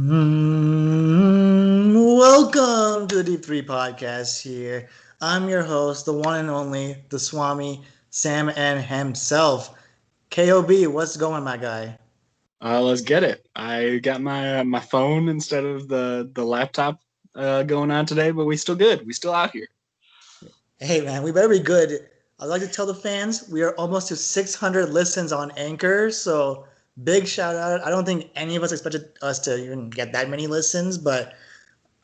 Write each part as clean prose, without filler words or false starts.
Welcome to the Deep 3 podcast here. I'm your host, the one and only, the Swami, Sam N himself. KOB, what's going, my guy? Let's get it. I got my phone instead of the laptop going on today, but we still good. We still out here. Hey, man, we better be good. I'd like to tell the fans we are almost to 600 listens on Anchor, so big shout out. I don't think any of us expected us to even get that many listens, but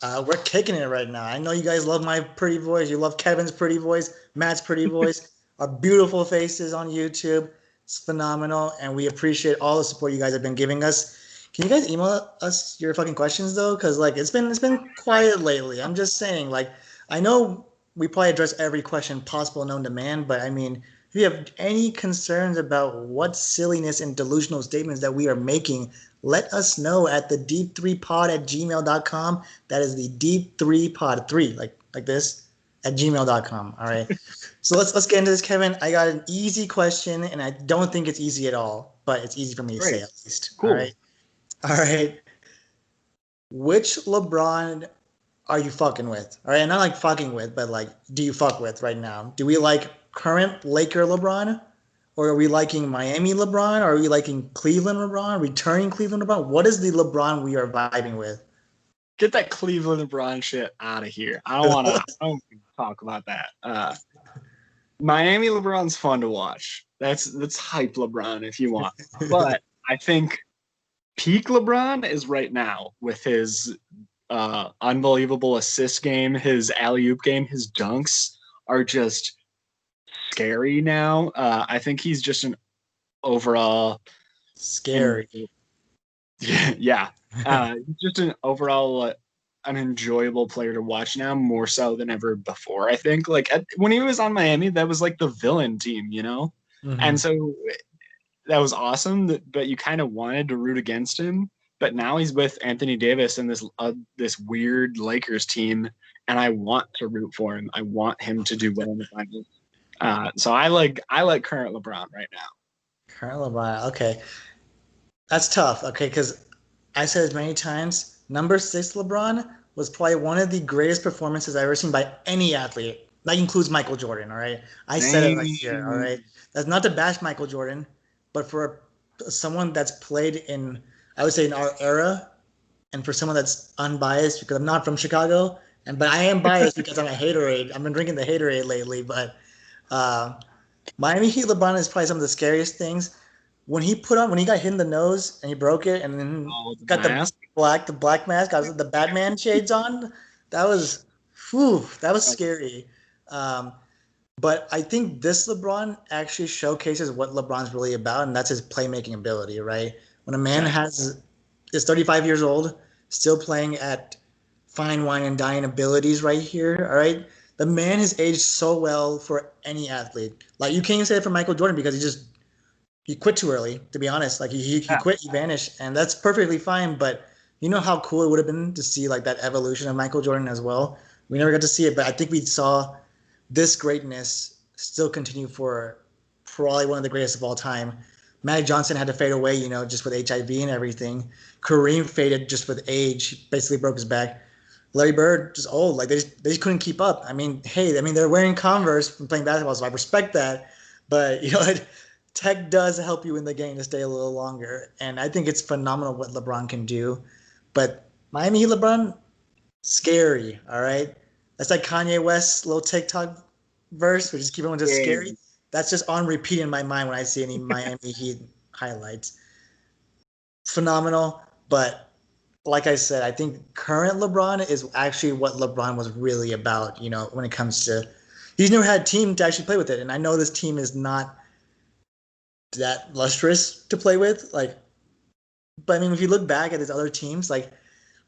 we're kicking it right now. I know you guys love my pretty voice. You love Kevin's pretty voice, Matt's pretty voice, our beautiful faces on YouTube. It's phenomenal, and we appreciate all the support you guys have been giving us. Can you guys email us your fucking questions though? Because like it's been quiet lately. I'm just saying. Like I know we probably address every question possible known to man, but I mean, if you have any concerns about what silliness and delusional statements that we are making, let us know at the deep3pod at gmail.com. That is the deep3pod, three, like this, at gmail.com. All right. So let's get into this, Kevin. I got an easy question, and I don't think it's easy at all, but it's easy for me to say Great. at least. Cool. All right. All right. Which LeBron are you fucking with? All right, not like fucking with, but like, do you fuck with right now? Do we like current Laker LeBron, or are we liking Miami LeBron, or are we liking Cleveland LeBron, returning Cleveland LeBron? What is the LeBron we are vibing with? Get that Cleveland LeBron shit out of here. I don't want to. I don't talk about that. Miami LeBron's fun to watch. That's hype LeBron if you want. But I think peak LeBron is right now with his unbelievable assist game, his alley-oop game, his dunks are just scary now. I think he's just an overall Scary. yeah. Just an overall an enjoyable player to watch now, more so than ever before. I think like when he was on Miami, that was like the villain team, you know, and so that was awesome. But you kind of wanted to root against him. But now he's with Anthony Davis and this weird Lakers team, and I want to root for him. I want him to do well in the finals. So I like current LeBron right now. Current LeBron. Okay, that's tough. Okay, because I said as many times, number 6 LeBron was probably one of the greatest performances I've ever seen by any athlete. That includes Michael Jordan. All right, I said it right here. All right, that's not to bash Michael Jordan, but for someone that's played in, I would say, in our era, and for someone that's unbiased, because I'm not from Chicago, but I am biased because I'm a haterade. I've been drinking the haterade lately, but uh, Miami Heat LeBron is probably some of the scariest things. When he got hit in the nose and he broke it, and then The got mask. the black mask, got the Batman shades on. That was, that was scary. Um, but I think this LeBron actually showcases what LeBron's really about, and that's his playmaking ability, right? When a man is 35 years old, still playing at fine wine and dine abilities right here, all right? The man has aged so well for any athlete. Like you can't even say it for Michael Jordan because he quit too early, to be honest. Like he quit, he vanished, and that's perfectly fine. But you know how cool it would have been to see like that evolution of Michael Jordan as well. We never got to see it, but I think we saw this greatness still continue for probably one of the greatest of all time. Magic Johnson had to fade away, just with HIV and everything. Kareem faded just with age, he basically broke his back. Larry Bird just old, like they just couldn't keep up. I mean, hey, they're wearing Converse from playing basketball, so I respect that. But tech does help you in the game to stay a little longer, and I think it's phenomenal what LeBron can do. But Miami Heat LeBron, scary. All right, that's like Kanye West's little TikTok verse, which is keep everyone just scary. That's just on repeat in my mind when I see any Miami Heat highlights. Phenomenal, but like I said, I think current LeBron is actually what LeBron was really about. When it comes to he's never had a team to actually play with it, and I know this team is not that lustrous to play with. But I mean, if you look back at his other teams, like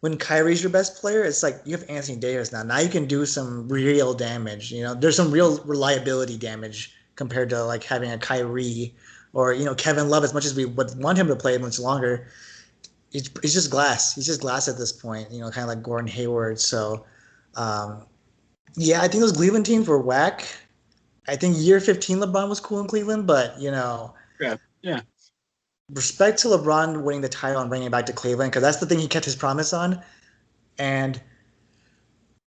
when Kyrie's your best player, it's like you have Anthony Davis now. Now you can do some real damage. There's some real reliability damage compared to like having a Kyrie or Kevin Love. As much as we would want him to play much longer, he's just glass. He's just glass at this point. Kind of like Gordon Hayward. So, yeah, I think those Cleveland teams were whack. I think year 15 LeBron was cool in Cleveland, but Yeah. respect to LeBron winning the title and bringing it back to Cleveland because that's the thing he kept his promise on. And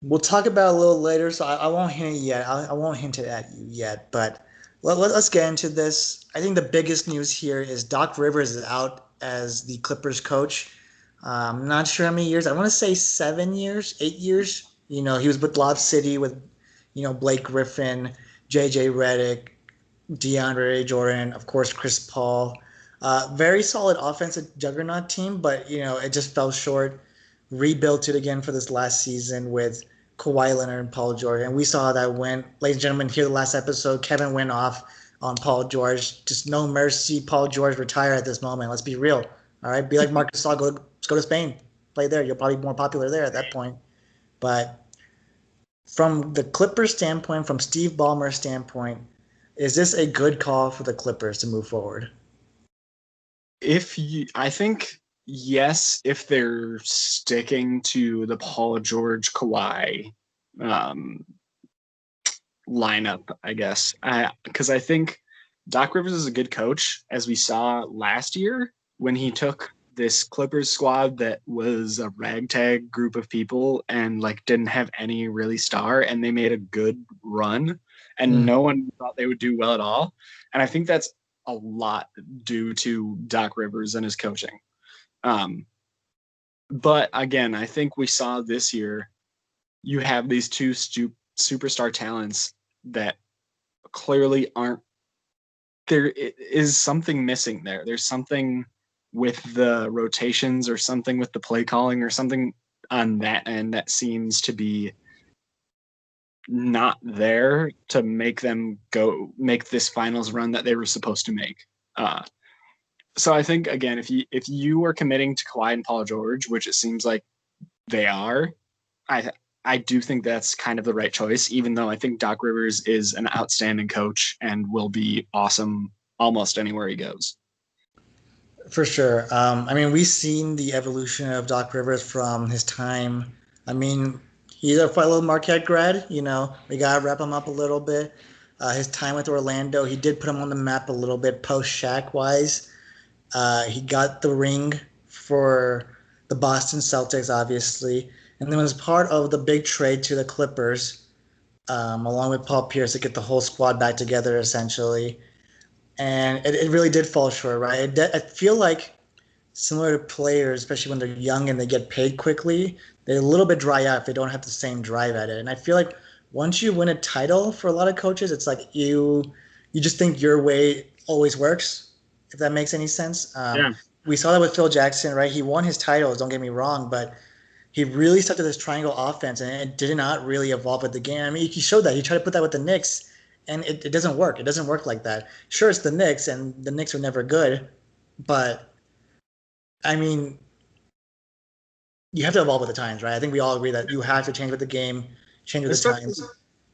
we'll talk about it a little later, so I won't hint it yet. I won't hint it at you yet, but us get into this. I think the biggest news here is Doc Rivers is out as the Clippers coach. I'm not sure how many years. I want to say 7 years, 8 years. You know, he was with Lob City with, Blake Griffin, JJ Redick, DeAndre Jordan, of course, Chris Paul. Very solid offensive juggernaut team, but it just fell short. Rebuilt it again for this last season with Kawhi Leonard and Paul George, and we saw how that went. Ladies and gentlemen, here the last episode. Kevin went off on Paul George. Just no mercy. Paul George retire at this moment. Let's be real. All right, be like Marcus Gasol. Let's go to Spain. Play there. You're probably more popular there at that point. But from the Clippers standpoint, from Steve Ballmer's standpoint, is this a good call for the Clippers to move forward? I think yes, if they're sticking to the Paul George Kawhi lineup, I guess. Because I think Doc Rivers is a good coach, as we saw last year when he took this Clippers squad that was a ragtag group of people and like didn't have any really star, and they made a good run, and no one thought they would do well at all. And I think that's a lot due to Doc Rivers and his coaching. But again, I think we saw this year you have these two superstar talents that clearly aren't there. Is something missing there. There's something with the rotations or something with the play calling or something on that end that seems to be not there to make them make this finals run that they were supposed to make. So I think again, if you are committing to Kawhi and Paul George, which it seems like they are, I do think that's kind of the right choice, even though I think Doc Rivers is an outstanding coach and will be awesome almost anywhere he goes. For sure. I mean, we've seen the evolution of Doc Rivers from his time. I mean, he's a fellow Marquette grad. We gotta wrap him up a little bit. His time with Orlando, he did put him on the map a little bit post Shaq wise. He got the ring for the Boston Celtics, obviously, and then was part of the big trade to the Clippers, along with Paul Pierce to get the whole squad back together, essentially. And it really did fall short, right? I feel like similar to players, especially when they're young and they get paid quickly, they're a little bit dry out if they don't have the same drive at it. And I feel like once you win a title for a lot of coaches, it's like you just think your way always works, if that makes any sense. Yeah. We saw that with Phil Jackson, right? He won his titles, don't get me wrong, but he really stuck to this triangle offense and it did not really evolve with the game. I mean, he showed that. He tried to put that with the Knicks and it doesn't work. It doesn't work like that. Sure, it's the Knicks and the Knicks are never good, but I mean, you have to evolve with the times, right? I think we all agree that you have to change with the game, change with the Especially times.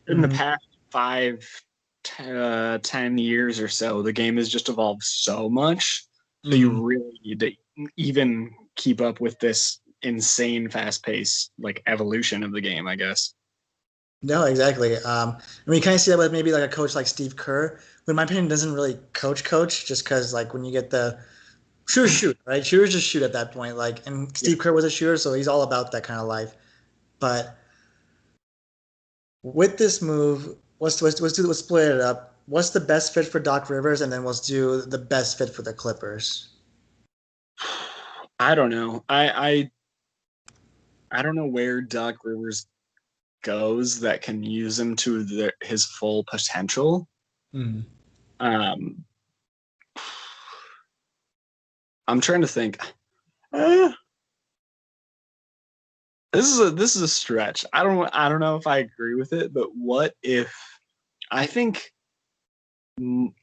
in the past 10 years or so, the game has just evolved so much. So you really need to even keep up with this insane fast pace, like evolution of the game, I guess. No, exactly. I mean, you kind of see that with maybe like a coach like Steve Kerr, who in my opinion doesn't really coach, just because like when you get the shoot, right? Shooters just shoot at that point. Like, and Yeah. Steve Kerr was a shooter, so he's all about that kind of life. But with this move, let's split it up. What's the best fit for Doc Rivers, and then let's do the best fit for the Clippers. I don't know. I don't know where Doc Rivers goes that can use him to his full potential. Um, I'm trying to think. Eh, this is a stretch. I don't know if I agree with it, but what if I think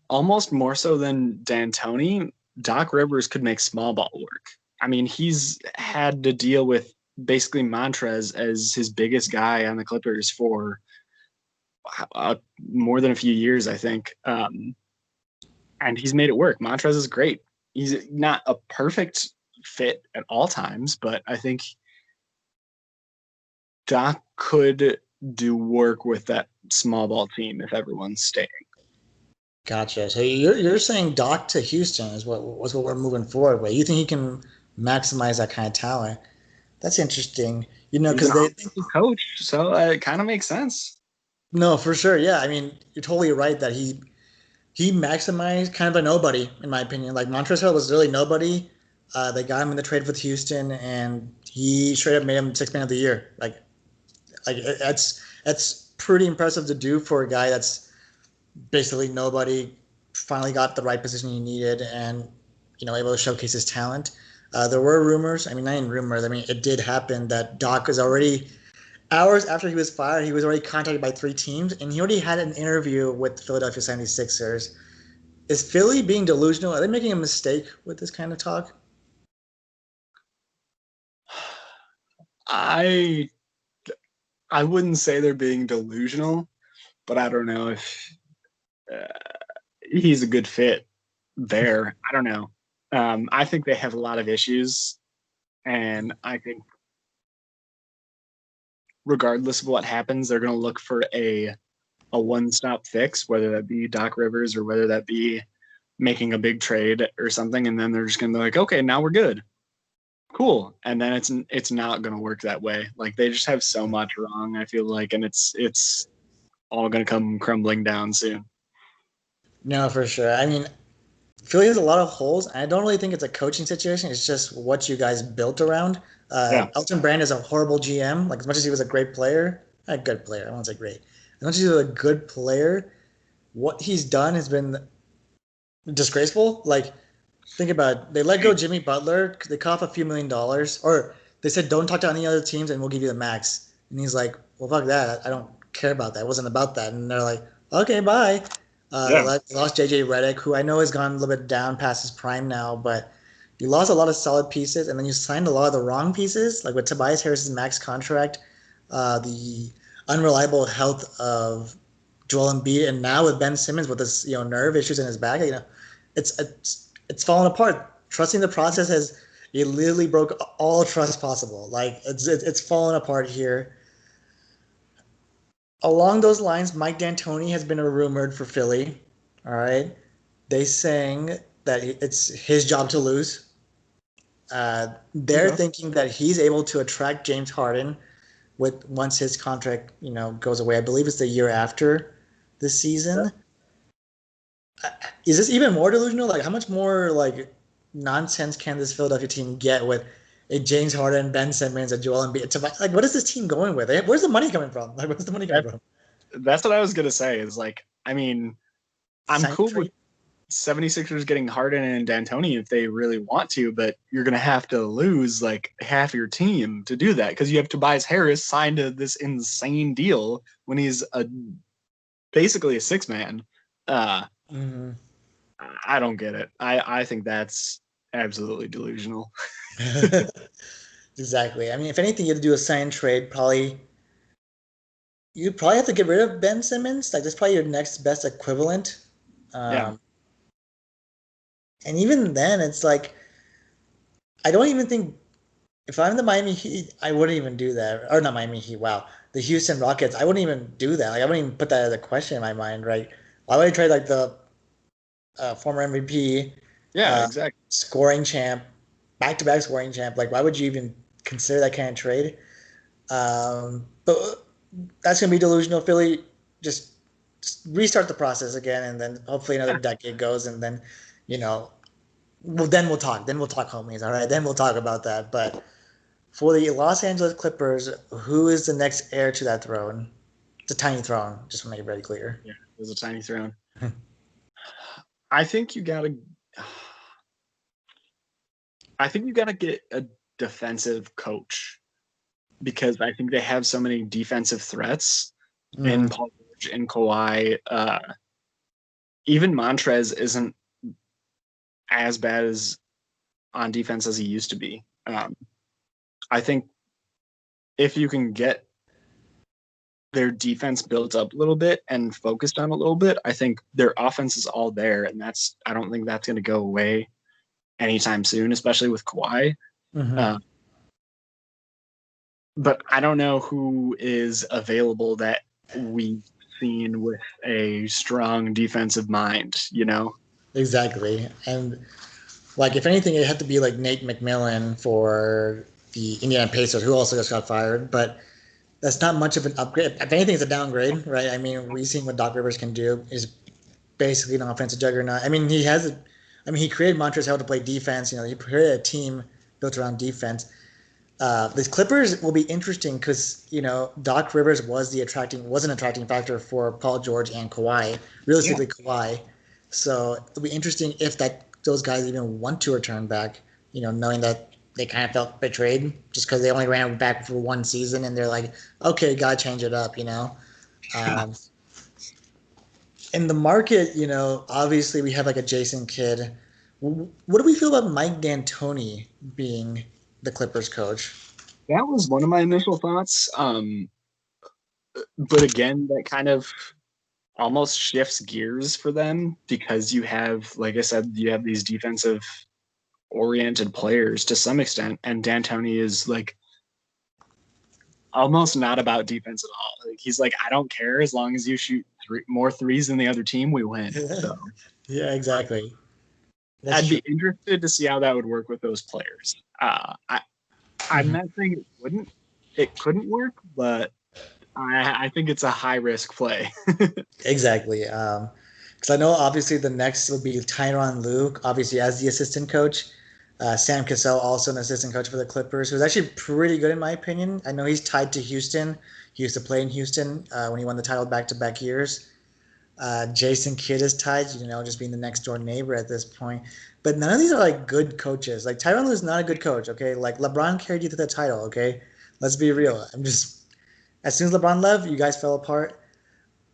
almost more so than D'Antoni, Doc Rivers could make small ball work. I mean, he's had to deal with basically Montrez as his biggest guy on the Clippers for more than a few years, I think. And he's made it work. Montrez is great. He's not a perfect fit at all times, but I think Doc could do work with that small ball team if everyone's staying. Gotcha. So you're saying Doc to Houston is what we're moving forward with. You think he can maximize that kind of talent? That's interesting. He's an Because they offensive coach, so it kind of makes sense. no, for sure. Yeah, I mean, you're totally right that he maximized kind of a nobody in my opinion. Like Montrezl was really nobody. They got him in the trade with Houston, and he straight up made him sixth man of the year. That's pretty impressive to do for a guy that's basically nobody. Finally got the right position he needed, and able to showcase his talent. There were rumors. I mean, not even rumors. I mean, it did happen that Doc was already hours after he was fired. He was already contacted by three teams, and he already had an interview with the Philadelphia 76ers. Is Philly being delusional? Are they making a mistake with this kind of talk? I I wouldn't say they're being delusional, but I don't know if uh, he's a good fit there. I don't know. I think they have a lot of issues, and I think regardless of what happens, they're going to look for a one-stop fix, whether that be Doc Rivers or whether that be making a big trade or something, and then they're just going to be like, okay, now we're good, cool, and then it's not going to work that way. Like they just have so much wrong, I feel like, and it's all going to come crumbling down soon. No, for sure. I mean, Philly has a lot of holes. I don't really think it's a coaching situation. It's just what you guys built around. Yeah, Elton Brand is a horrible GM. Like as much as he was a great player, a good player. I won't say great. As much as he was a good player, what he's done has been disgraceful. Like think about it. They let go Jimmy Butler. They cut off a few $1 million, or they said don't talk to any other teams and we'll give you the max. And he's like, well, fuck that. I don't care about that. It wasn't about that. And they're like, okay, bye. yeah, They lost JJ Redick, who I know has gone a little bit down past his prime now, but you lost a lot of solid pieces, and then you signed a lot of the wrong pieces, like with Tobias Harris's max contract, the unreliable health of Joel Embiid, and now with Ben Simmons with his nerve issues in his back. It's fallen apart. Trusting the process has it literally broke all trust possible. Like it's fallen apart here. Along those lines, Mike D'Antoni has been rumored for Philly. All right, they saying that it's his job to lose. They're okay. thinking that he's able to attract James Harden with once his contract goes away. I believe it's the year after this season. Is this even more delusional? Like, how much more like nonsense can this Philadelphia team get with a James Harden, Ben Simmons, a Joel Embiid? Like, what is this team going with? Where's the money coming from? Like, where's the money coming That, from? that's what I was gonna say. Is like, I mean, I'm Sign cool with trade? 76ers getting Harden and D'Antoni if they really want to, but you're going to have to lose like half your team to do that because you have Tobias Harris signed to this insane deal when he's basically a six man. Uh, Mm-hmm. I don't get it. I think that's absolutely delusional. Exactly. I mean, if anything, you have to do a sign trade. Probably you'd probably have to get rid of Ben Simmons. Like, that's probably your next best equivalent. Yeah. Um, and even then, it's like I don't even think if I'm the Miami Heat, I wouldn't even do that. Or not Miami Heat. Wow, the Houston Rockets. I wouldn't even do that. Like, I wouldn't even put that as a question in my mind. Right? Why would I trade like the former MVP, Yeah, uh, exactly. scoring champ, back-to-back scoring champ? Like, why would you even consider that kind of trade? But that's gonna be delusional. Philly just, just restart the process again, and then hopefully another Yeah. decade goes, and then, you know, well, then we'll talk. Then we'll talk homies. All right. Then we'll talk about that. But for the Los Angeles Clippers, who is the next heir to that throne? It's a tiny throne. Just to make it very clear. Yeah. There's a tiny throne. I think you got to. I think you got to get a defensive coach because I think they have so many defensive threats in Mm-hmm. Paul George and Kawhi. Even Montrez isn't as bad as on defense as he used to be. I think if you can get their defense built up a little bit and focused on a little bit, I think their offense is all there, and I don't think that's going to go away anytime soon, especially with Kawhi. Mm-hmm. Uh, but I don't know who is available that we scene with a strong defensive mind, you know? Exactly. And like, if anything, it had to be like Nate McMillan for the Indiana Pacers, who also just got fired. But that's not much of an upgrade. If anything, it's a downgrade, right? I mean, we've seen what Doc Rivers can do. Is basically an offensive juggernaut. I mean, he created Montrezl to play defense. You know, he created a team built around defense. The Clippers will be interesting because Doc Rivers was an attracting factor for Paul George and Kawhi. Yeah. Realistically, Kawhi. So it'll be interesting if those guys even want to return back. Knowing that they kind of felt betrayed just because they only ran back for one season and they're like, okay, gotta change it up. Um, in the market, obviously we have like a Jason Kidd. What do we feel about Mike D'Antoni being the Clippers coach? That was one of my initial thoughts. But again, that kind of almost shifts gears for them because you have, like I said, you have these defensive oriented players to some extent, and D'Antoni is like almost not about defense at all. Like, he's like, I don't care as long as you shoot more threes than the other team, we win. So Yeah, exactly. That's I'd true. be interested to see how that would work with those players. I'm not saying it couldn't work, but I think it's a high risk play. Exactly. Because I know obviously the next would be Tyronn Lue, obviously as the assistant coach. Sam Cassell, also an assistant coach for the Clippers, who's actually pretty good in my opinion. I know he's tied to Houston. He used to play in Houston when he won the title back-to-back years. Jason Kidd is tied, just being the next door neighbor at this point. But none of these are like good coaches. Like Tyronn Lue is not a good coach. Okay, like LeBron carried you to the title. Okay, let's be real. As soon as LeBron left, you guys fell apart.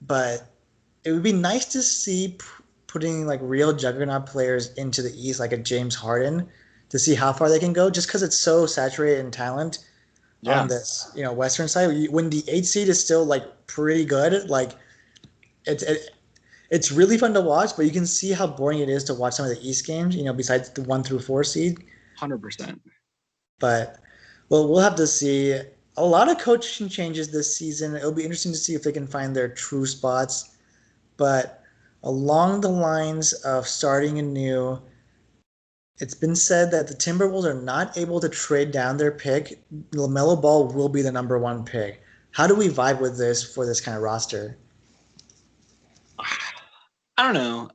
But it would be nice to see putting like real juggernaut players into the East, like a James Harden, to see how far they can go. Just because it's so saturated in talent Yeah, on this, Western side. When the 8 seed is still like pretty good, like it's really fun to watch. But you can see how boring it is to watch some of the East games. Besides the 1 through 4 seed. 100%. But well, we'll have to see. A lot of coaching changes this season. It'll be interesting to see if they can find their true spots. But along the lines of starting anew, it's been said that the Timberwolves are not able to trade down their pick. LaMelo Ball will be the number one pick. How do we vibe with this for this kind of roster? I don't know.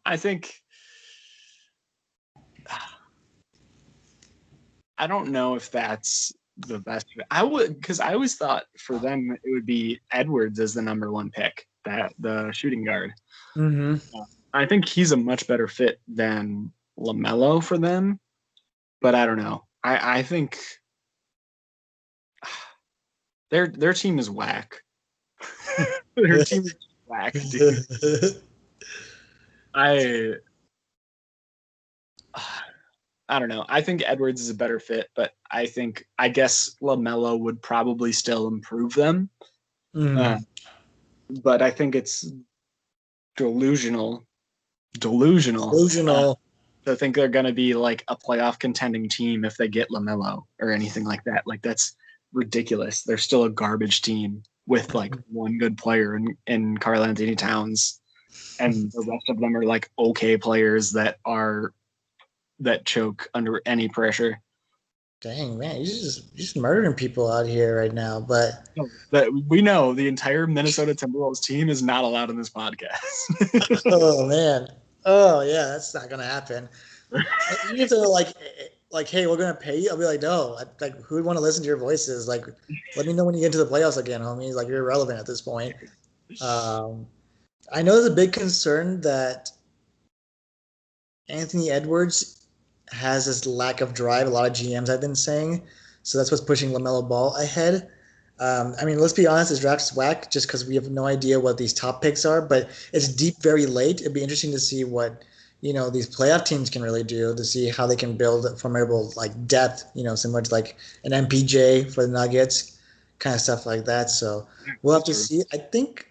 I don't know if that's the best. I would, because I always thought for them it would be Edwards as the number one pick, that the shooting guard. Mm-hmm. I think he's a much better fit than LaMelo for them, but I don't know. I think their team is whack. Their team is whack, dude. I I don't know. I think Edwards is a better fit, but I guess LaMelo would probably still improve them. Uh, Mm. but I think it's delusional Delusional. to think they're going to be like a playoff contending team if they get LaMelo or anything like that. Like, that's ridiculous. They're still a garbage team with like one good player in Karl-Anthony Towns, and the rest of them are like okay players that choke under any pressure. Dang, man, you're just murdering people out here right now. But That we know the entire Minnesota Timberwolves team is not allowed in this podcast. oh man, oh yeah, that's not gonna happen. Even if they're like, hey, we're gonna pay you, I'll be like, no, like, who would want to listen to your voices? Like, let me know when you get into the playoffs again, homie. Like, you're irrelevant at this point. Um, I know there's a big concern that Anthony Edwards has this lack of drive. A lot of GMs have been saying, so that's what's pushing LaMelo Ball ahead. I mean, let's be honest, this draft's whack just because we have no idea what these top picks are, but it's deep very late. It'd be interesting to see what these playoff teams can really do to see how they can build formidable like depth. Similar to like an MPJ for the Nuggets, kind of stuff like that. So we'll have to see. I think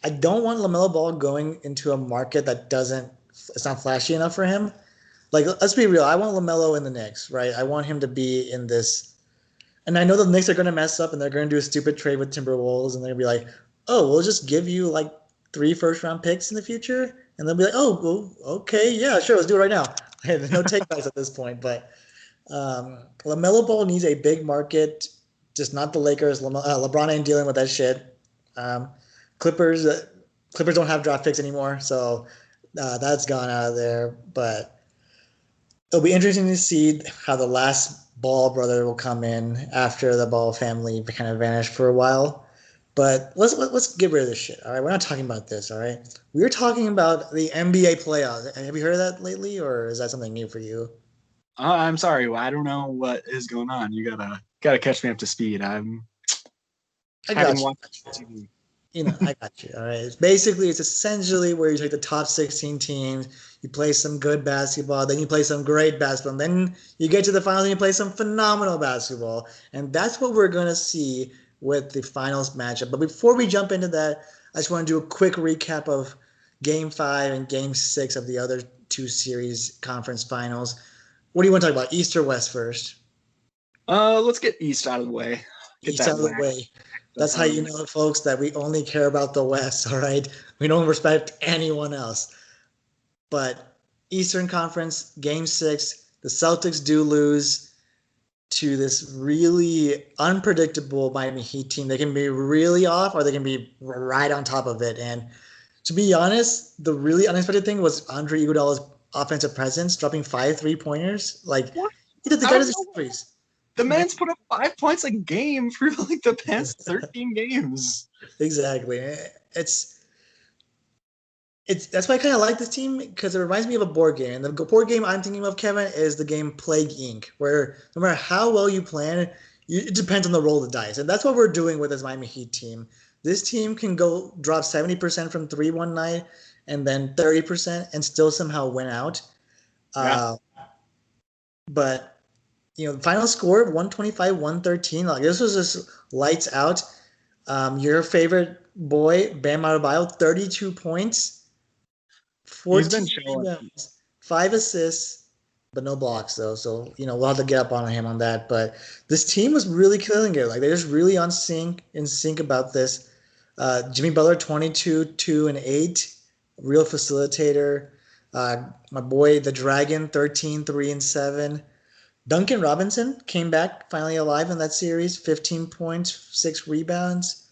I don't want LaMelo Ball going into a market that doesn't. It's not flashy enough for him. Like, let's be real. I want LaMelo in the Knicks, right? I want him to be in this. And I know the Knicks are going to mess up and they're going to do a stupid trade with Timberwolves and they're going to be like, oh, we'll just give you like 3 first-round picks in the future, and they'll be like, oh, well, okay, yeah, sure, let's do it right now. There's no takebacks at this point, but LaMelo Ball needs a big market, just not the Lakers. LeBron ain't dealing with that shit. Um, Clippers, Clippers don't have draft picks anymore, so that's gone out of there. But it'll be interesting to see how the last Ball brother will come in after the Ball family kind of vanished for a while. But let's get rid of this shit. All right, we're not talking about this. All right, we're talking about the NBA playoffs. Have you heard of that lately, or is that something new for you? I'm sorry, I don't know what is going on. You gotta catch me up to speed. I'm I haven't got you. watched TV. I got you. All right. It's essentially where you take the top 16 teams, you play some good basketball, then you play some great basketball, and then you get to the finals and you play some phenomenal basketball. And that's what we're going to see with the finals matchup. But before we jump into that, I just want to do a quick recap of game 5 and game 6 of the other two series conference finals. What do you want to talk about, East or West first? Let's get East out of the way. Get East that out of the whack way. That's stuff how out of the you way. know, folks, that we only care about the West, all right? We don't respect anyone else. But Eastern Conference, game 6, the Celtics do lose to this really unpredictable Miami Heat team. They can be really off or they can be right on top of it. And to be honest, the really unexpected thing was Andre Iguodala's offensive presence, dropping 5 3-pointers. Like, What? the guy Out of doesn't shoot nowhere. threes. The The man, man's put up 5 points a game for like the past 13 games. exactly. It's that's why I kind of like this team because it reminds me of a board game. And the board game I'm thinking of, Kevin, is the game Plague Inc., where no matter how well you plan, it depends on the roll of the dice, and that's what we're doing with this Miami Heat team. This team can go drop 70% from three one night, and then 30%, and still somehow win out. Yeah. Uh, but the final score 125-113. Like this was just lights out. Your favorite boy, Bam Adebayo, 32 points. He's been 14 chilling. rebounds, 5 assists, but no blocks though. So we'll have to get up on him on that. But this team was really killing it. Like they're just really in sync about this. Jimmy Butler, 22, 2, and 8, real facilitator. My boy, the Dragon, 13, 3, and 7. Duncan Robinson came back finally alive in that series, 15 points, 6 rebounds.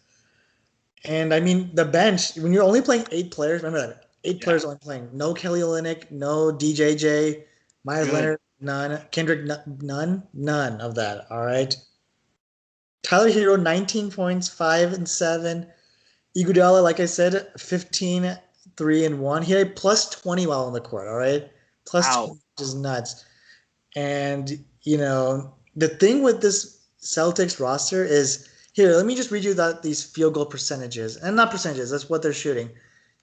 And I mean, the bench, when you're only playing 8 players, remember that 8 players Yeah. only playing. No Kelly Olynyk, no DJJ, Myers Good. Leonard, none. Kendrick, none. None of that. All right. Tyler Hero, 19 points, 5 and 7. Iguodala, like I said, 15, 3 and 1. He had a plus 20 while on the court. All right. Plus Wow. 20, which is nuts. And, the thing with this Celtics roster is here, let me just read you these field goal percentages. And not percentages, that's what they're shooting.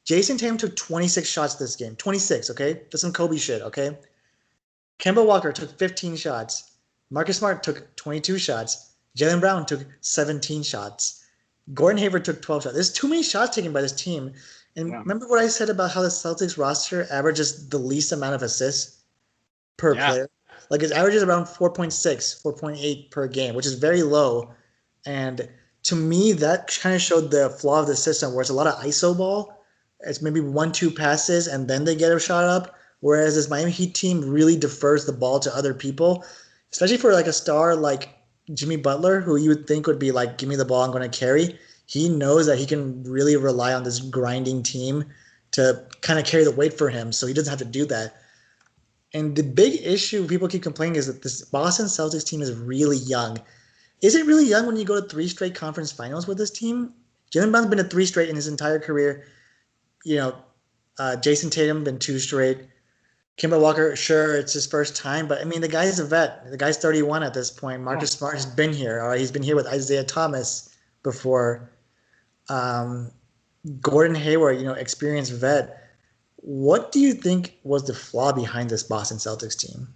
Jason Tatum took 26 shots this game. 26, okay? That's some Kobe shit, okay? Kemba Walker took 15 shots. Marcus Smart took 22 shots. Jaylen Brown took 17 shots. Gordon Hayward took 12 shots. There's too many shots taken by this team. And Yeah. remember what I said about how the Celtics roster averages the least amount of assists per Yeah. player? Like his average is around 4.6, 4.8 per game, which is very low. And to me, that kind of showed the flaw of the system where it's a lot of ISO ball. It's maybe 1, 2 passes and then they get a shot up. Whereas this Miami Heat team really defers the ball to other people, especially for like a star like Jimmy Butler, who you would think would be like, give me the ball, I'm going to carry. He knows that he can really rely on this grinding team to kind of carry the weight for him. So he doesn't have to do that. And the big issue people keep complaining is that this Boston Celtics team is really young. Is it really young when you go to 3 straight conference finals with this team? Jalen Brown's been to 3 straight in his entire career. Jason Tatum been 2 straight. Kemba Walker, sure, it's his first time, but I mean, the guy's a vet. The guy's 31 at this point. Yeah. Marcus Smart has been here. All right, he's been here with Isaiah Thomas before. Um, Gordon Hayward, experienced vet. What do you think was the flaw behind this Boston Celtics team?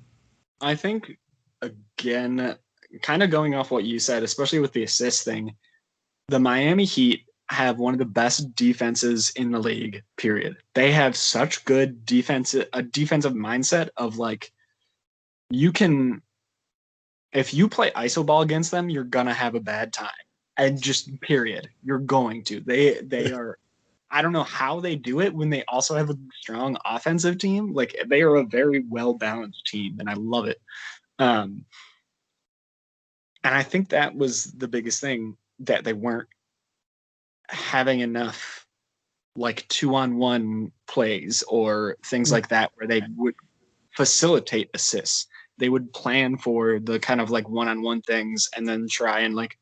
I think again, kind of going off what you said, especially with the assist thing, the Miami Heat have one of the best defenses in the league, period. They have such good a defensive mindset of like, you can, if you play iso ball against them, you're gonna have a bad time. And just period. You're going to. They are. I don't know how they do it when they also have a strong offensive team. Like they are a very well balanced team, and I love it. And I think that was the biggest thing, that they weren't having enough like 2-on-1 plays or things like that where they would facilitate assists. They would plan for the kind of like one-on-one things and then try and like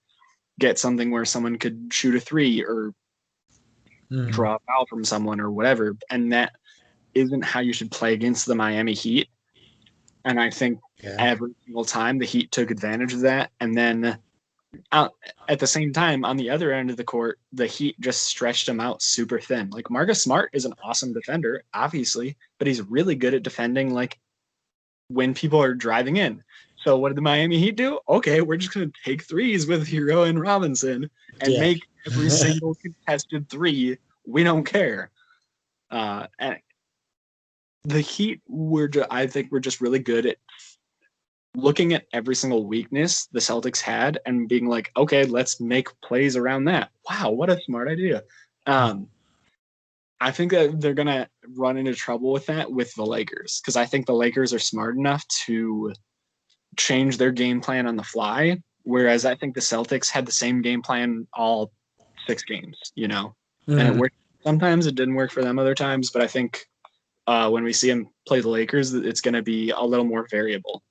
get something where someone could shoot a three or draw a foul from someone or whatever. And that isn't how you should play against the Miami Heat. And I think every single time the Heat took advantage of that. And then at the same time, on the other end of the court, the Heat just stretched him out super thin. Like Marcus Smart is an awesome defender, obviously, but he's really good at defending like when people are driving in. So what did the Miami Heat do? Okay, we're just going to take threes with Hero and Robinson and make every single contested three. We don't care. And the Heat I think we're just really good at looking at every single weakness the Celtics had and being like, okay, let's make plays around that. Wow, what a smart idea. I think that they're going to run into trouble with that with the Lakers, because I think the Lakers are smart enough to change their game plan on the fly, whereas I think the Celtics had the same game plan all 6 games, you know? And it worked. Sometimes it didn't work for them other times, but I think when we see them play the Lakers, it's going to be a little more variable.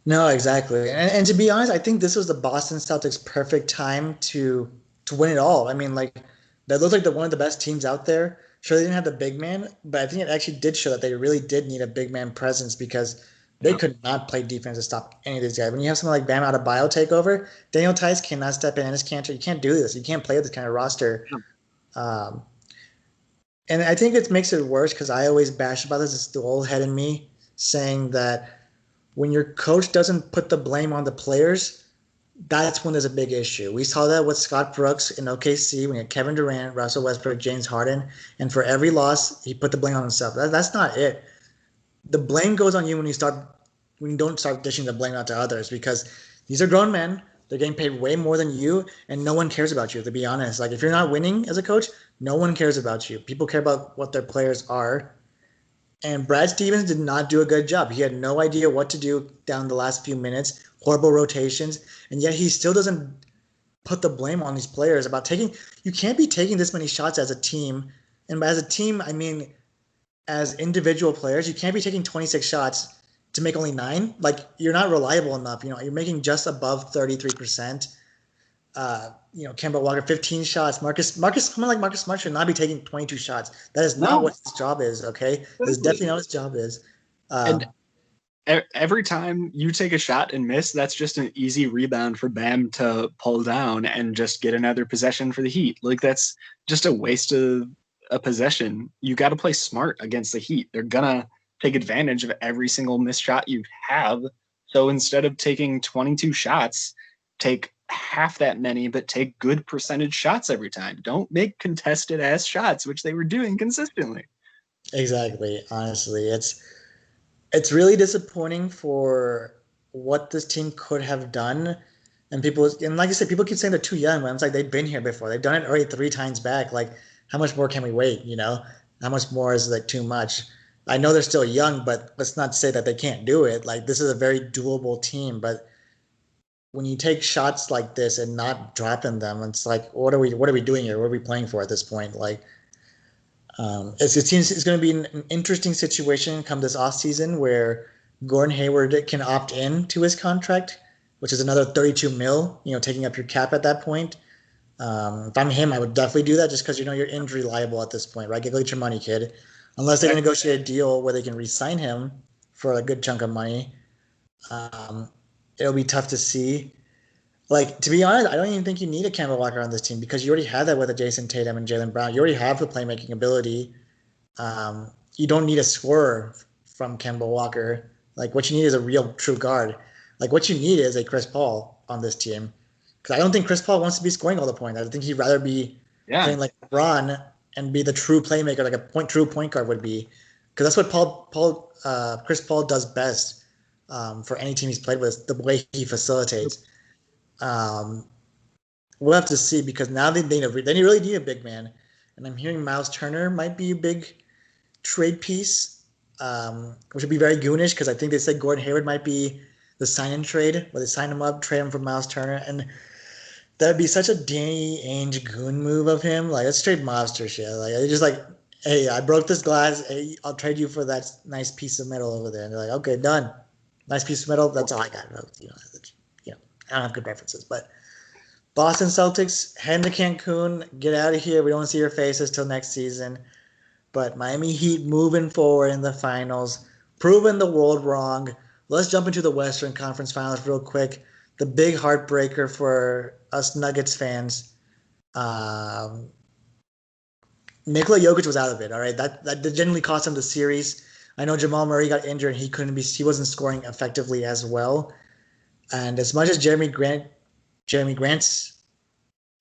No, exactly. And to be honest, I think this was the Boston Celtics' perfect time to win it all. I mean, like, that looked like one of the best teams out there. Sure, they didn't have the big man, but I think it actually did show that they really did need a big man presence, because they could not play defense to stop any of these guys. When you have someone like Bam Adebayo take over, Daniel Tice cannot step in, and his can't. You can't do this. You can't play with this kind of roster. And I think it makes it worse because I always bash about this. It's the old head in me saying that when your coach doesn't put the blame on the players, that's when there's a big issue. We saw that with Scott Brooks in OKC when he had Kevin Durant, Russell Westbrook, James Harden, and for every loss, he put the blame on himself. That's not it. The blame goes on you when you don't start dishing the blame out to others, because these are grown men. They're getting paid way more than you, and no one cares about you, to be honest. Like, if you're not winning as a coach, no one cares about you. People care about what their players are. And Brad Stevens did not do a good job. He had no idea what to do down the last few minutes, horrible rotations, and yet he still doesn't put the blame on these players about taking. You can't be taking this many shots as a team. And by as a team, I mean as individual players. You can't be taking 26 shots to make only 9. Like, you're not reliable enough. You know, you're making just above 33%. Kemba Walker, 15 shots. Someone like Marcus Smart should not be taking 22 shots. That is not what his job is, okay? That's definitely not what his job is. And every time you take a shot and miss, that's just an easy rebound for Bam to pull down and just get another possession for the Heat. Like, that's just a waste of a possession. You got to play smart against the Heat. They're going to take advantage of every single missed shot you have. So instead of taking 22 shots, take half that many, but take good percentage shots every time. Don't make contested ass shots, which they were doing consistently. Exactly. Honestly, it's really disappointing for what this team could have done. And like I said, people keep saying they're too young, but it's like they've been here before. They've done it already 3 times back. Like, how much more can we wait? You know, how much more is like too much? I know they're still young, but let's not say that they can't do it. Like, this is a very doable team, but when you take shots like this and not dropping them, it's like, what are we doing here? What are we playing for at this point? Like, it seems it's going to be an interesting situation come this off season where Gordon Hayward can opt in to his contract, which is another 32 mil, taking up your cap at that point. If I'm him, I would definitely do that, just because you're injury liable at this point, right? Get your money, kid. Unless they negotiate a deal where they can re-sign him for a good chunk of money, it'll be tough to see. Like, to be honest, I don't even think you need a Kemba Walker on this team, because you already have that with a Jason Tatum and Jaylen Brown. You already have the playmaking ability. You don't need a scorer from Kemba Walker. Like, what you need is a real true guard. Like, what you need is a Chris Paul on this team. Because I don't think Chris Paul wants to be scoring all the points. I think he'd rather be playing like LeBron and be the true playmaker, like a true point guard would be. Because that's what Chris Paul does best for any team he's played with, the way he facilitates. we'll have to see because now they really need a big man, and I'm hearing Miles Turner might be a big trade piece, which would be very goonish because I think they said Gordon Hayward might be the sign-in trade where they sign him up, trade him for Miles Turner, and that'd be such a Danny Ainge goon move of him. Like that's straight mobster shit. Like it's just like, hey, I broke this glass. Hey, I'll trade you for that nice piece of metal over there. And they're like, okay, done. Nice piece of metal. That's all I got. You know, I don't have good references, but Boston Celtics head to Cancun. Get out of here. We don't want to see your faces till next season. But Miami Heat moving forward in the finals, proving the world wrong. Let's jump into the Western Conference Finals real quick. The big heartbreaker for us Nuggets fans. Um, Nikola Jokic was out of it. All right, that genuinely cost him the series. I know Jamal Murray got injured. He wasn't scoring effectively as well. And as much as Jeremy Grant's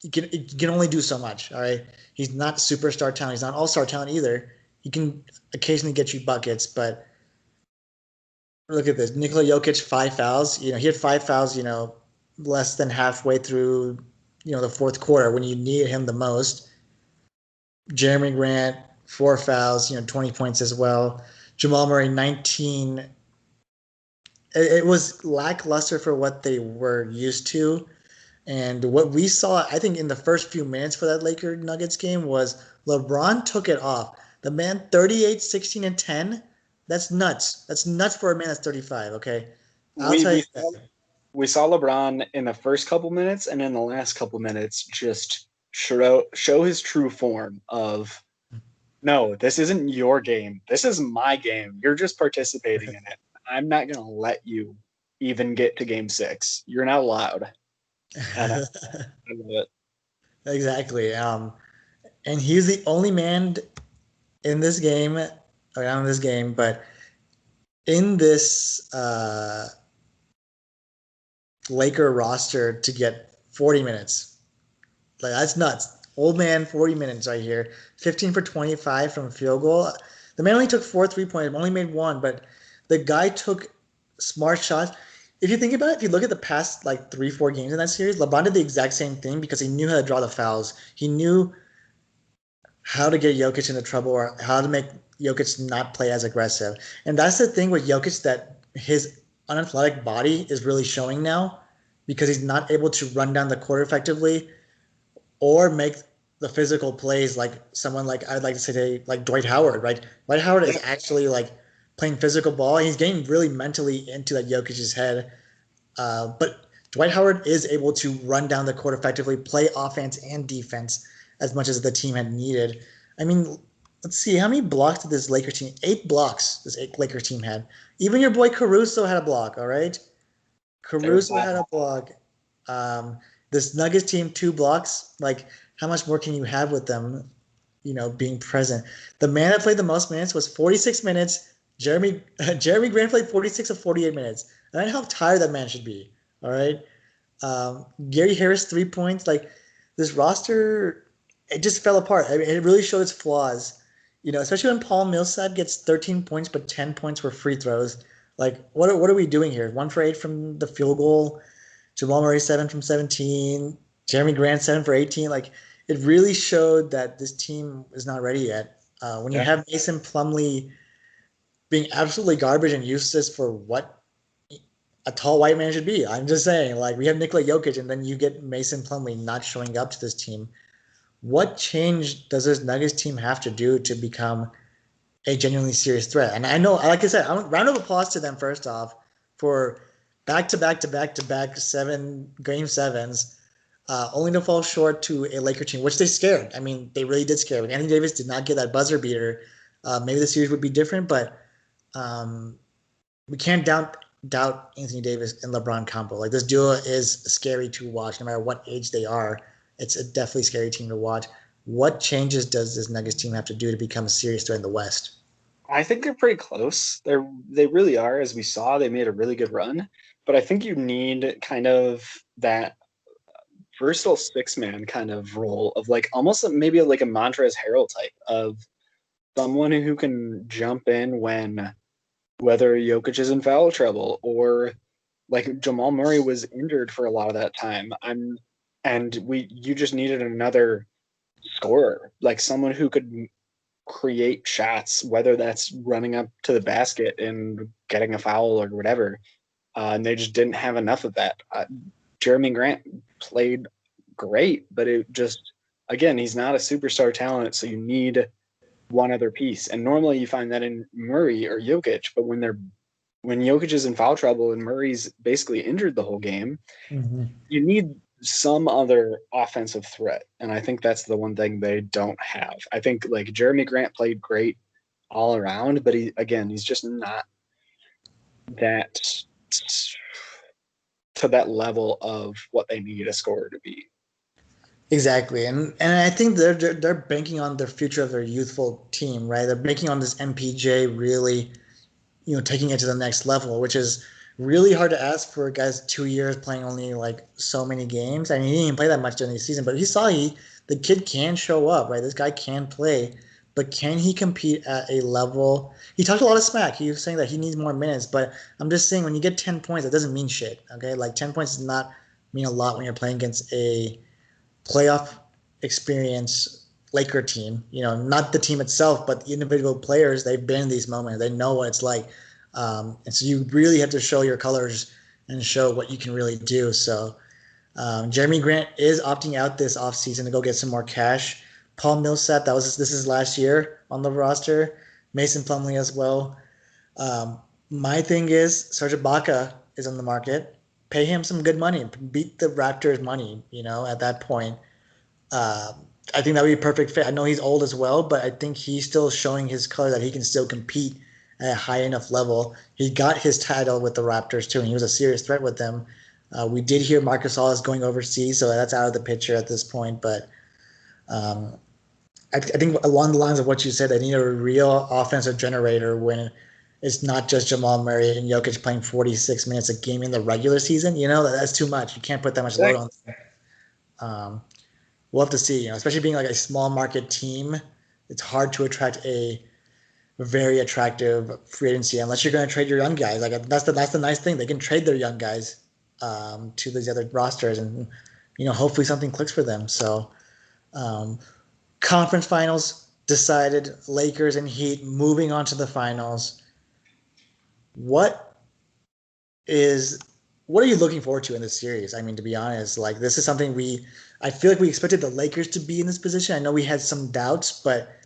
he can only do so much. All right, he's not superstar talent. He's not all star talent either. He can occasionally get you buckets, but look at this. Nikola Jokic 5 fouls. He had 5 fouls. Less than halfway through. The fourth quarter when you needed him the most. Jeremy Grant 4 fouls. 20 points as well. Jamal Murray 19. It was lackluster for what they were used to. And what we saw, I think, in the first few minutes for that Laker Nuggets game was LeBron took it off. The man 38, 16, and 10. That's nuts. That's nuts for a man that's 35, okay? I'll We tell you we that. saw, we saw LeBron in the first couple minutes and in the last couple minutes just show his true form of no, this isn't your game. This is my game. You're just participating in it. I'm not gonna let you even get to game 6. You're not allowed. And I love it. Exactly. And he's the only man in this game, or not in this game, but in this Laker roster to get 40 minutes. Like that's nuts. Old man, 40 minutes right here. 15 for 25 from field goal. The man only took 4 3 pointers, only made one, but the guy took smart shots. If you think about it, if you look at the past like 3, 4 games in that series, LeBron did the exact same thing because he knew how to draw the fouls. He knew how to get Jokic into trouble or how to make Jokic not play as aggressive. And that's the thing with Jokic that his unathletic body is really showing now because he's not able to run down the court effectively or make the physical plays like someone like I'd like to say like Dwight Howard, right? Dwight Howard is actually like playing physical ball. He's getting really mentally into that Jokic's head. But Dwight Howard is able to run down the court effectively, play offense and defense as much as the team had needed. I mean, let's see, how many blocks did this Laker team? 8 blocks this Laker team had. Even your boy Caruso had a block, all right? Caruso had a block. Um, this Nuggets team, 2 blocks. Like, how much more can you have with them, being present? The man that played the most minutes was 46 minutes. Jeremy Grant played 46 of 48 minutes. And I know how tired that man should be. All right. Gary Harris 3 points. Like this roster, it just fell apart. I mean, it really showed its flaws. Especially when Paul Millsap gets 13 points, but 10 points were free throws. Like, what are we doing here? 1 for 8 from the field goal. Jamal Murray 7 from 17. Jeremy Grant 7 for 18. Like, it really showed that this team is not ready yet. When you have Mason Plumlee being absolutely garbage and useless for what a tall white man should be. I'm just saying, like we have Nikola Jokic, and then you get Mason Plumlee not showing up to this team. What change does this Nuggets team have to do to become a genuinely serious threat? And I know, like I said, round of applause to them first off for back to back to back to back game sevens, only to fall short to a Laker team, which they scared. I mean, they really did scare. If Anthony Davis did not get that buzzer beater, maybe the series would be different. But we can't doubt Anthony Davis and LeBron combo. Like this duo is scary to watch, no matter what age they are. It's a definitely scary team to watch. What changes does this Nuggets team have to do to become a serious threat in the West? I think they're pretty close. They really are. As we saw, they made a really good run. But I think you need kind of that versatile 6-man kind of role of like almost maybe like a Montrezl Harrell type of someone who can jump in when whether Jokic is in foul trouble or like Jamal Murray was injured for a lot of that time. and you just needed another scorer, like someone who could create shots, whether that's running up to the basket and getting a foul or whatever. And they just didn't have enough of that. Jeremy Grant played great, but it just, again, he's not a superstar talent, so you need one other piece. And normally you find that in Murray or Jokic, but when Jokic is in foul trouble and Murray's basically injured the whole game, Mm-hmm. you need some other offensive threat. And I think that's the one thing they don't have. I think like Jeremy Grant played great all around, but he's just not that to that level of what they need a scorer to be. Exactly, and I think they're banking on the future of their youthful team, right? They're banking on this MPJ really, taking it to the next level, which is really hard to ask for guys 2 years playing only like so many games. I mean, he didn't even play that much during the season, but the kid can show up, right? This guy can play, but can he compete at a level? He talked a lot of smack. He was saying that he needs more minutes, but I'm just saying when you get 10 points, that doesn't mean shit. Okay, like 10 points does not mean a lot when you're playing against a playoff experience Laker team. Not the team itself, but the individual players. They've been in these moments. They know what it's like, and so you really have to show your colors and show what you can really do. So Jeremy Grant is opting out this offseason to go get some more cash. Paul Millsap, this is last year on the roster. Mason Plumlee as well. My thing is Serge Ibaka is on the market. Pay him some good money. Beat the Raptors money. At that point, uh, I think that would be a perfect fit. I know he's old as well, but I think he's still showing his color that he can still compete at a high enough level. He got his title with the Raptors too, and he was a serious threat with them. We did hear Marcus Gasol is going overseas, so that's out of the picture at this point. But um, I think along the lines of what you said, they need a real offensive generator when it's not just Jamal Murray and Jokic playing 46 minutes a game in the regular season. That's too much. You can't put that much load on them. Um, we'll have to see. Especially being like a small market team, it's hard to attract a very attractive free agency unless you're going to trade your young guys. Like that's the nice thing. They can trade their young guys to these other rosters, and hopefully something clicks for them. So um, conference finals decided. Lakers and Heat moving on to the finals. What is what are you looking forward to in this series? I mean, to be honest, like this is something I feel like we expected the Lakers to be in this position. I know we had some doubts, but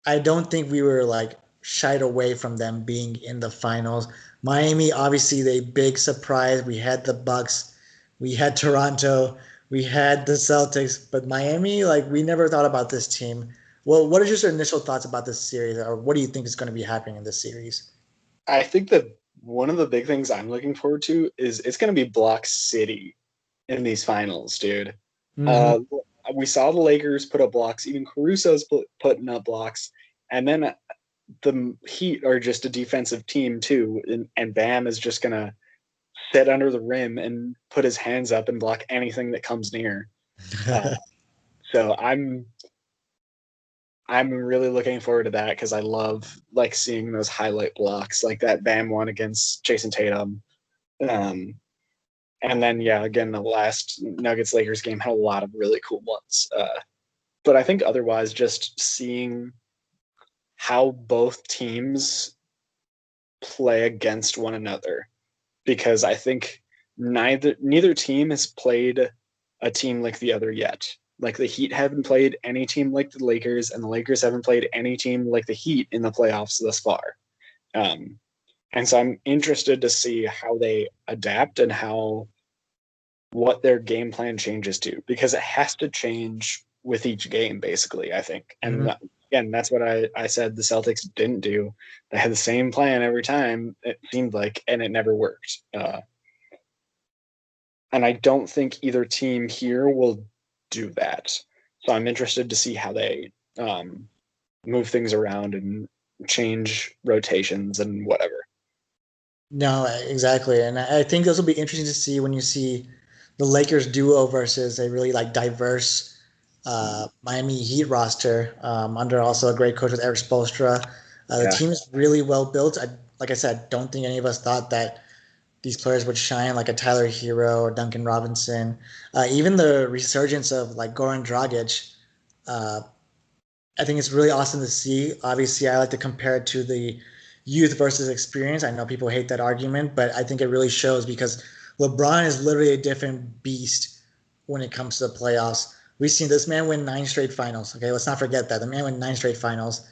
I don't think we were like shied away from them being in the finals. Miami, obviously, the big surprise. We had the Bucks, we had Toronto, we had the Celtics, but Miami, like we never thought about this team. Well, what are just your initial thoughts about this series, or what do you think is going to be happening in this series? I think that one of the big things I'm looking forward to is it's going to be Block City in these finals, dude. Mm-hmm. Uh, we saw the Lakers put up blocks. Even Caruso's putting up blocks. And then the Heat are just a defensive team, too. And Bam is just going to sit under the rim and put his hands up and block anything that comes near. Uh, so I'm really looking forward to that because I love like seeing those highlight blocks like that Bam one against Jason Tatum. Um, and then yeah, again the last Nuggets Lakers game had a lot of really cool ones. But I think otherwise, just seeing how both teams play against one another, because I think neither team has played a team like the other yet. Like the Heat haven't played any team like the Lakers, and the Lakers haven't played any team like the Heat in the playoffs thus far. Um, and so I'm interested to see how they adapt and how what their game plan changes to, because it has to change with each game, basically, I think. And Mhm. again, that's what I said the Celtics didn't do. They had the same plan every time, it seemed like, and it never worked. And I don't think either team here will do that. So I'm interested to see how they move things around and change rotations and whatever. No, exactly. And I think this will be interesting to see when you see the Lakers duo versus a really like diverse Miami Heat roster under also a great coach with Eric Spoelstra. The Yeah. team is really well built. Like I said, don't think any of us thought that these players would shine, like a Tyler Hero or Duncan Robinson. Even the resurgence of like Goran Dragic, uh, I think it's really awesome to see. Obviously, I like to compare it to the youth versus experience. I know people hate that argument, but I think it really shows because LeBron is literally a different beast when it comes to the playoffs. We've seen this man win 9 straight finals. Okay, let's not forget that the man won 9 straight finals.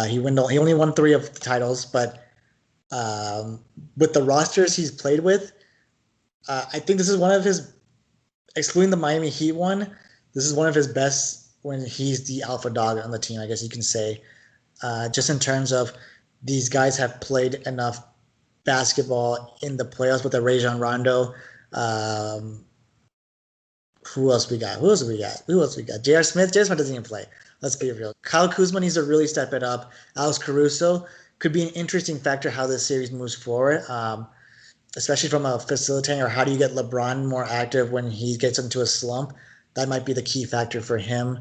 He only won 3 of the titles, but with the rosters he's played with, I think this is one of his, excluding the Miami Heat one, this is one of his best when he's the alpha dog on the team. I guess you can say, just in terms of these guys have played enough basketball in the playoffs with the Rajon Rondo. Um, who else we got? Who else we got? Who else we got? J.R. Smith. J.R. Smith doesn't even play. Let's be real. Kyle Kuzma needs to really step it up. Alex Caruso could be an interesting factor how this series moves forward, especially from a facilitating or how do you get LeBron more active when he gets into a slump. That might be the key factor for him.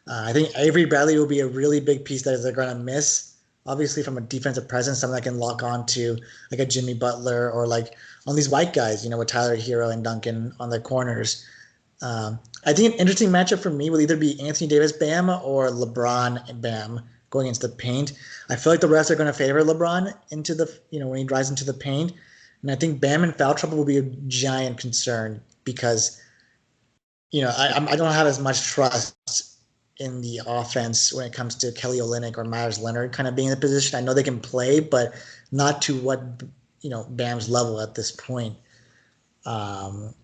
I think Avery Bradley will be a really big piece that they're going to miss. Obviously, from a defensive presence, someone that can lock on to like a Jimmy Butler or like on these white guys, with Tyler Hero and Duncan on the corners. I think an interesting matchup for me will either be Anthony Davis Bam or LeBron and Bam going into the paint. I feel like the refs are going to favor LeBron into the when he drives into the paint, and I think Bam in foul trouble will be a giant concern because I don't have as much trust in the offense when it comes to Kelly Olynyk or Myers Leonard kind of being in the position. I know they can play, but not to what Bam's level at this point. Um,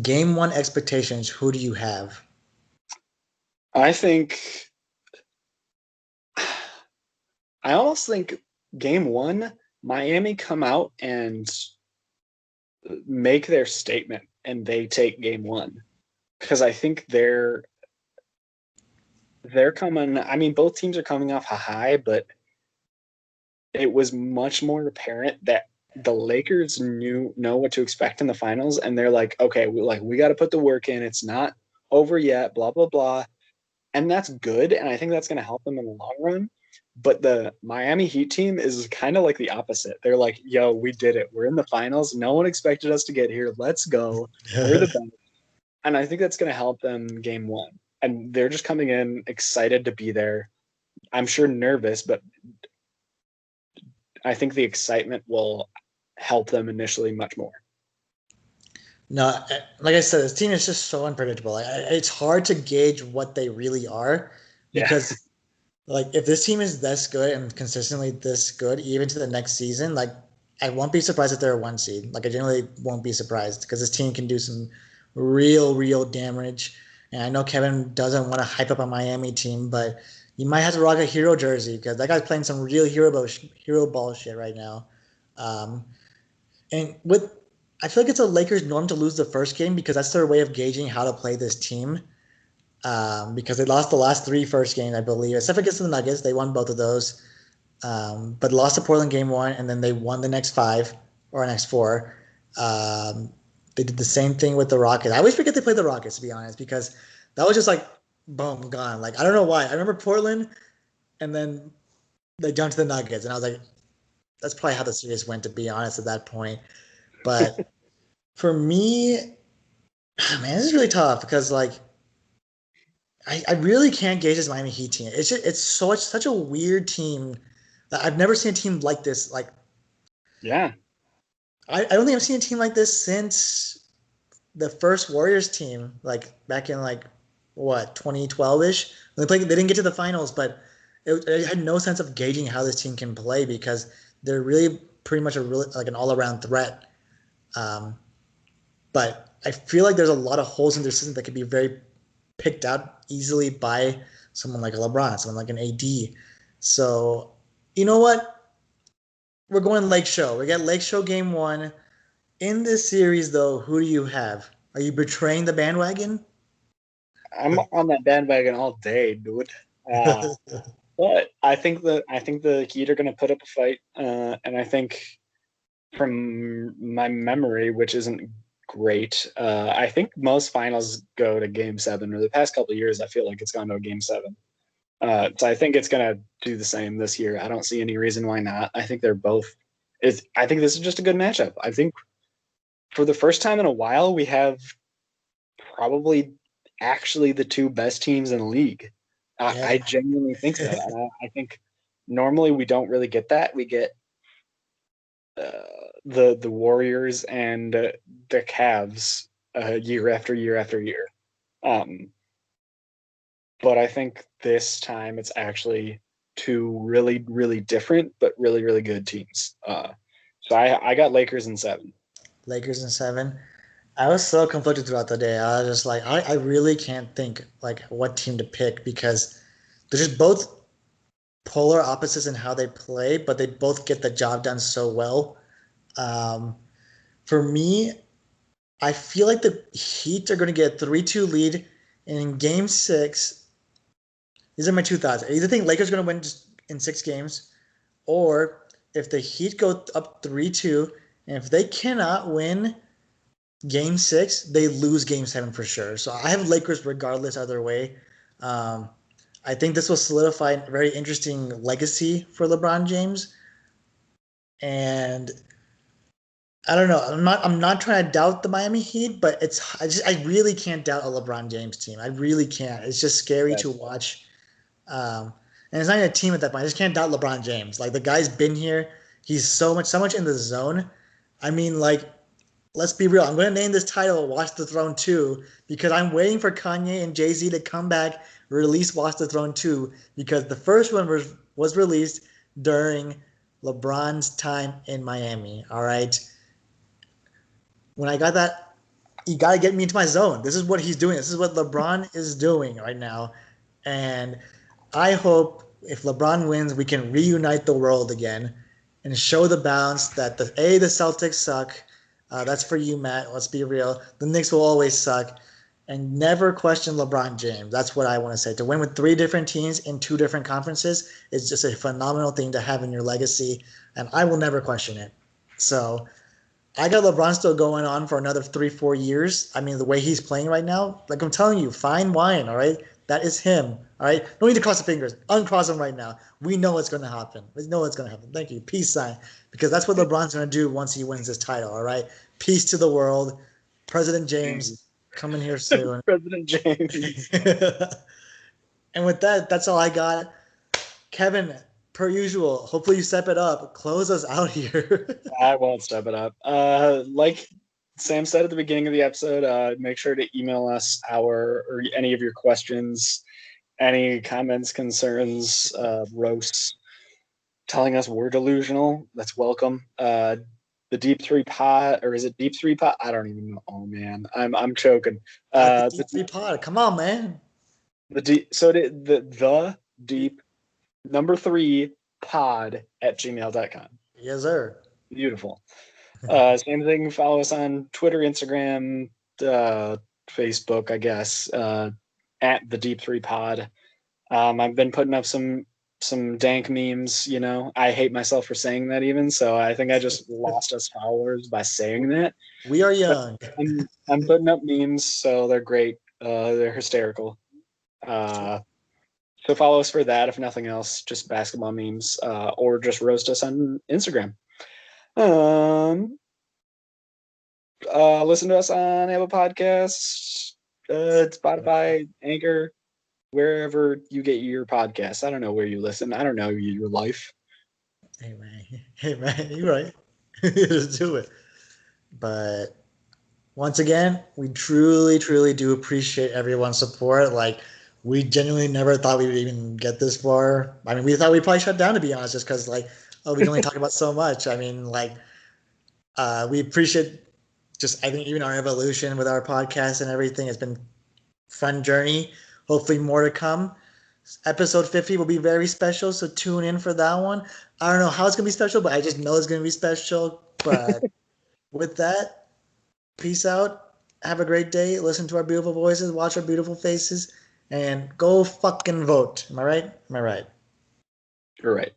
Game one expectations. Who do you have? I think I almost think game one, Miami come out and make their statement and they take game one. Because I think they're coming, I mean, both teams are coming off a high, but it was much more apparent that the Lakers know what to expect in the finals, and they're like, okay, we got to put the work in. It's not over yet, blah blah blah, and that's good, and I think that's going to help them in the long run. But the Miami Heat team is kind of like the opposite. They're like, yo, we did it. We're in the finals. No one expected us to get here. Let's go. We're the best. And I think that's going to help them game one. And they're just coming in excited to be there. I'm sure nervous, but I think the excitement will help them initially much more. No, like I said, this team is just so unpredictable. It's hard to gauge what they really are Yeah. because, like, if this team is this good and consistently this good, even to the next season, like, I won't be surprised if they're a 1 seed. Like, I generally won't be surprised because this team can do some real damage. And I know Kevin doesn't want to hype up a Miami team, but you might have to rock a hero jersey because that guy's playing some real hero ball shit right now. Um, and with I feel like it's a Lakers norm to lose the first game because that's their way of gauging how to play this team. Because they lost the last 3 first games, I believe, except against the Nuggets. They won both of those, but lost to Portland game one, and then they won the next 5 or next 4. Um, they did the same thing with the Rockets. I always forget they played the Rockets, to be honest, because that was just like boom, gone. Like I don't know why. I remember Portland, and then they jumped to the Nuggets, and I was like, that's probably how the series went, to be honest, at that point. But for me, man, this is really tough because like I really can't gauge this Miami Heat team. It's such a weird team that I've never seen a team like this. Like Yeah. I don't think I've seen a team like this since the first Warriors team, like back in like what 2012 ish. They didn't get to the finals, but it had no sense of gauging how this team can play because they're really pretty much like an all around threat. Um, but I feel like there's a lot of holes in their system that could be very picked out easily by someone like a LeBron, someone like an AD. So, you know what? We're going Lake Show. We got Lake Show game one. In this series, though, who do you have? Are you betraying the bandwagon? I'm on that bandwagon all day, dude. But I think the Heat are going to put up a fight, and I think from my memory, which isn't great, I think most finals go to Game 7. Or the past couple of years, I feel like it's gone to a Game 7. So I think it's going to do the same this year. I don't see any reason why not. I think they're both I think this is just a good matchup. I think for the first time in a while, we have probably actually the two best teams in the league. Yeah. I genuinely think so. And I think normally we don't really get that. We get the Warriors and the Cavs year after year after year. But I think this time it's actually two really, really different but really, really good teams. So I got Lakers in 7. Lakers in 7. I was so conflicted throughout the day. I was just like, I really can't think like what team to pick because they're just both polar opposites in how they play, but they both get the job done so well. Um, for me, I feel like the Heat are going to get a 3-2 lead, and in Game 6, these are my two thoughts. I either think Lakers are going to win just in 6 games, or if the Heat go up 3-2, and if they cannot win Game 6, they lose Game 7 for sure. So I have Lakers regardless either way. Um, I think this will solidify a very interesting legacy for LeBron James. And I don't know. I'm not trying to doubt the Miami Heat, but I really can't doubt a LeBron James team. I really can't. It's just scary to watch. And it's not even a team at that point. I just can't doubt LeBron James. Like the guy's been here. He's so much in the zone. I mean, like, let's be real. I'm going to name this title Watch the Throne 2 because I'm waiting for Kanye and Jay-Z to come back, release Watch the Throne 2 because the first one was released during LeBron's time in Miami. All right. When I got that, you got to get me into my zone. This is what he's doing. This is what LeBron is doing right now. And I hope if LeBron wins, we can reunite the world again and show the balance that the Celtics suck. That's for you, Matt. Let's be real. The Knicks will always suck. And never question LeBron James. That's what I want to say. To win with 3 different teams in 2 different conferences is just a phenomenal thing to have in your legacy. And I will never question it. So I got LeBron still going on for another 3-4 years. I mean, the way he's playing right now, like I'm telling you, fine wine, all right? That is him, all right? No need to cross the fingers. Uncross them right now. We know what's going to happen. We know what's going to happen. Thank you. Peace sign. Because that's what LeBron's going to do once he wins this title, all right? Peace to the world. President James, coming here soon. President James. And with that, that's all I got. Kevin, per usual, hopefully you step it up. Close us out here. I won't step it up. Like Sam said at the beginning of the episode, make sure to email us or any of your questions, any comments, concerns, roasts, telling us we're delusional. That's welcome. The Deep 3 Pod, or is it Deep 3 Pod? I don't even know. Oh man, I'm choking. The Deep 3 Pod. Come on, man. The Deep number 3 pod at gmail.com. Yes, sir. Beautiful. Same thing. Follow us on Twitter, Instagram, Facebook, I guess, at the Deep 3 Pod. I've been putting up some dank memes. You know, I hate myself for saying that even. So I think I just lost us followers by saying that. We are young. I'm putting up memes, so they're great. They're hysterical. So follow us for that, if nothing else, just basketball memes, or just roast us on Instagram. Listen to us on Apple Podcasts, Spotify, Anchor, wherever you get your podcasts. I don't know where you listen. I don't know your life. Hey man, you're right. Just do it. But once again, we truly do appreciate everyone's support. Like, we genuinely never thought we would even get this far. I mean, we thought we'd probably shut down, to be honest, just because like, we can only talk about so much. I mean, like, we appreciate just, I think, even our evolution with our podcast and everything. It's been a fun journey. Hopefully more to come. Episode 50 will be very special, so tune in for that one. I don't know how it's going to be special, but I just know it's going to be special. But with that, peace out. Have a great day. Listen to our beautiful voices. Watch our beautiful faces. And go fucking vote. Am I right? Am I right? You're right.